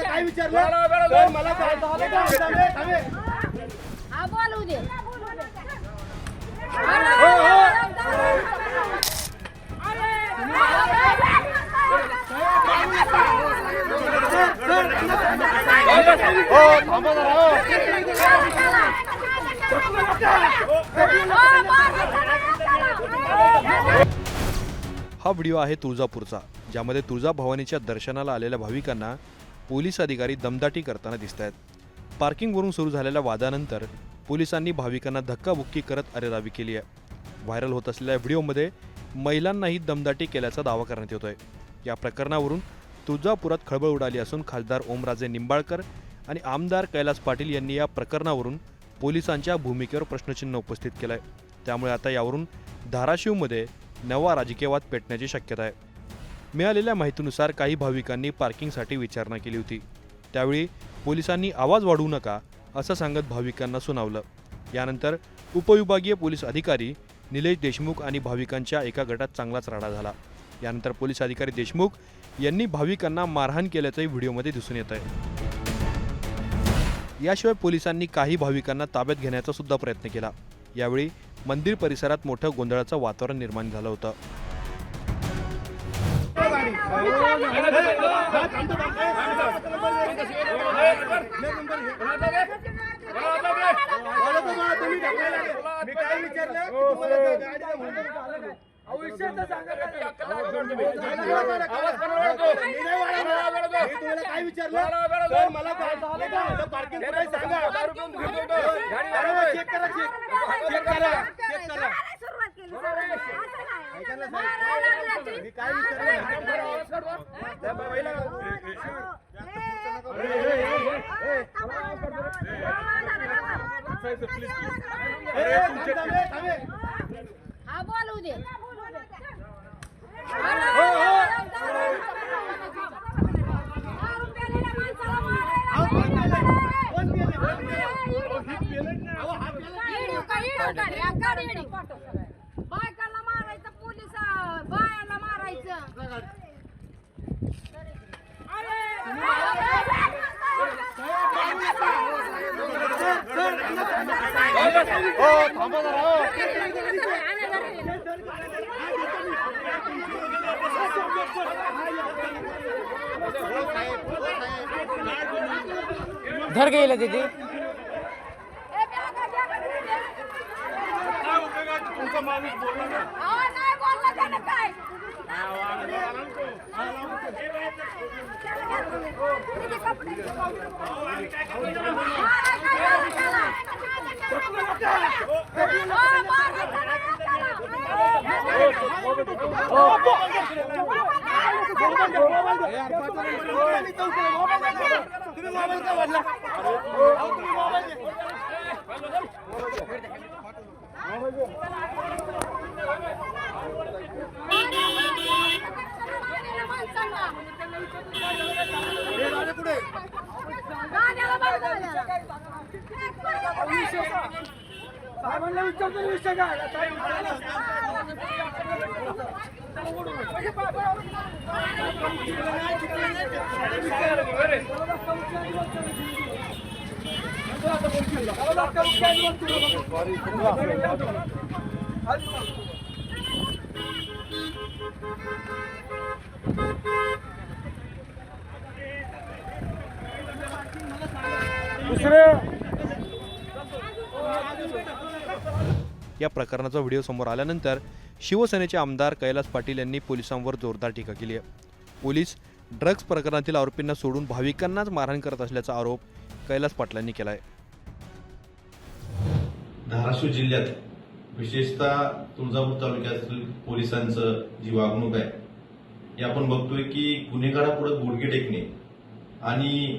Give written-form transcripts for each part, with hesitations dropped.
काय विचारलं मला बोलू दे. हा व्हिडिओ आहे तुळजापूरचा, ज्यामध्ये तुळजाभवानीच्या दर्शनाला आलेल्या भाविकांना पोलीस अधिकारी दमदाटी करताना दिसत आहेत. पार्किंगवरून सुरू झालेल्या वादानंतर पोलिसांनी भाविकांना धक्काबुक्की करत अरेरावी केली आहे. व्हायरल होत असलेल्या व्हिडिओमध्ये महिलांनाही दमदाटी केल्याचा दावा करण्यात येतोय. या प्रकरणावरून तुळजापुरात खळबळ उडाली असून खासदार ओमराजे निंबाळकर आणि आमदार कैलास पाटील यांनी या प्रकरणावरून पोलिसांच्या भूमिकेवर प्रश्नचिन्ह उपस्थित केलंय. त्यामुळे आता यावरून धाराशिवमध्ये नवा राजकीय वाद पेटण्याची शक्यता आहे. मिळालेल्या माहितीनुसार काही भाविकांनी पार्किंगसाठी विचारणा केली होती. त्यावेळी पोलिसांनी आवाज वाढवू नका असं सांगत भाविकांना सुनावलं. यानंतर उपविभागीय पोलीस अधिकारी निलेश देशमुख आणि भाविकांच्या एका गटात चांगलाच राडा झाला. यानंतर पोलीस अधिकारी देशमुख यांनी भाविकांना मारहाण केल्याचंही व्हिडिओमध्ये दिसून येत आहे. याशिवाय पोलिसांनी काही भाविकांना ताब्यात घेण्याचा सुद्धा प्रयत्न केला. यावेळी मंदिर परिसरात मोठं गोंधळाचं वातावरण निर्माण झालं होतं. काय विचारलं मला पार्किंग सांगा. चेक करा चेक करा चेक करा. काय हा बोलू दे. बायकाला मारायचं, पोलीस बायाला मारायचं. धर गेले तिथे. या प्रकरणाचा व्हिडिओ समोर आल्यानंतर शिवसेनेचे आमदार कैलास पाटील यांनी पोलिसांवर जोरदार टीका केली आहे. पोलीस ड्रग्ज प्रकरणातील आरोपींना सोडून भाविकांनाच मारहाण करत असल्याचा आरोप कैलास पाटलांनी केला आहे. धाराशिव जिल्ह्यात विशेषतः तुळजापूर तालुक्यातील पोलिसांचं जी वागणूक आहे हे आपण बघतोय की गुन्हेगारापुढे गुडघे टेकणे आणि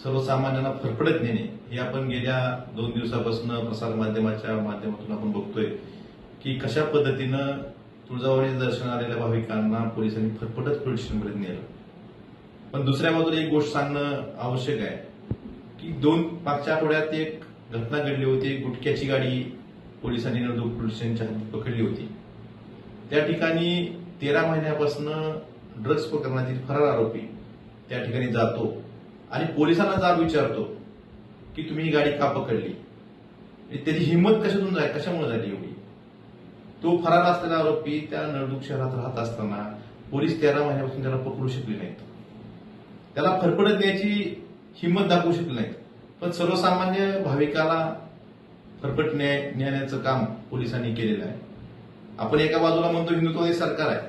सर्वसामान्यांना फरफडत नेणे हे आपण गेल्या 2 दिवसापासून प्रसारमाध्यमाच्या माध्यमातून आपण बघतोय की कशा पद्धतीनं तुळजाभवानी दर्शन आलेल्या भाविकांना पोलिसांनी फरफटत पोलीस स्टेशनपर्यंत नेलं. पण दुसऱ्या बाजूला एक गोष्ट सांगणं आवश्यक आहे की मागच्या आठवड्यात एक घटना घडली होती. गुटख्याची गाडी पोलिसांनी नळदुर्ग पोलीस स्टेशनच्या हद्दीत पकडली होती. त्या ठिकाणी 13 महिन्यापासून ड्रग्ज प्रकरणातील फरार आरोपी त्या ठिकाणी जातो आणि पोलिसांना जाब विचारतो की तुम्ही ही गाडी का पकडली. त्याची हिंमत कशामुळे झाली एवढी. तो फरार असलेला आरोपी त्या नळदुर्ग शहरात राहत असताना पोलीस 13 महिन्यापासून त्याला पकडू शकले नाहीत. त्याला फरफडत द्यायची हिंमत दाखवू शकले नाहीत. पण सर्वसामान्य भाविकाला फरफट नेण्याचं काम पोलिसांनी केलेलं आहे. आपण एका बाजूला म्हणतो हिंदुत्ववादी सरकार आहे.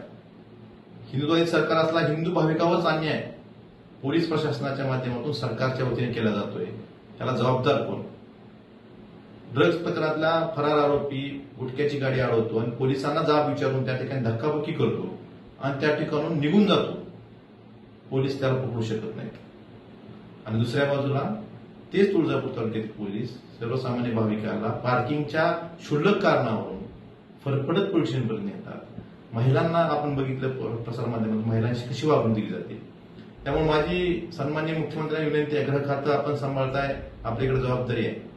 हिंदुत्ववादी सरकार असला हिंदू भाविकावरच अन्याय पोलीस प्रशासनाच्या माध्यमातून सरकारच्या वतीने केला जातोय. त्याला जबाबदार कोण. ड्रग्ज प्रकरणातला फरार आरोपी गुटख्याची गाडी अडवतो आणि पोलिसांना जाब विचारून त्या ठिकाणी धक्काबुक्की करतो आणि त्या ठिकाणून निघून जातो. पोलीस त्याला पकडू शकत नाहीत. आणि दुसऱ्या बाजूला तेच तुळजापूर तालुक्यातील पोलीस सर्वसामान्य भाविकाला पार्किंगच्या क्षुल्लक कारणावरून फरफडत पोलीस स्टेशनपर्यंत येतात. महिलांना आपण बघितलं प्रसारमाध्यमात महिलांची कशी वागणूक दिली जाते. त्यामुळे माझी सन्माननीय मुख्यमंत्र्यांना विनंती आहे, गृह खातं आपण सांभाळताय, आपल्याकडे जबाबदारी आहे.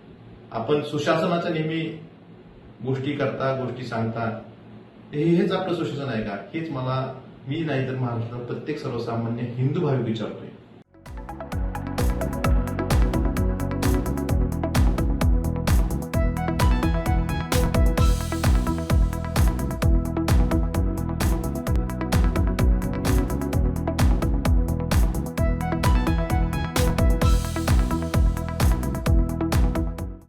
आपण सुशासनाच्या नेहमी गोष्टी करता, गोष्टी सांगता. हेच आपलं सुशासन आहे का. हेच मी नाही तर महाराष्ट्रात प्रत्येक सर्वसामान्य हिंदू भाविक विचारतोय.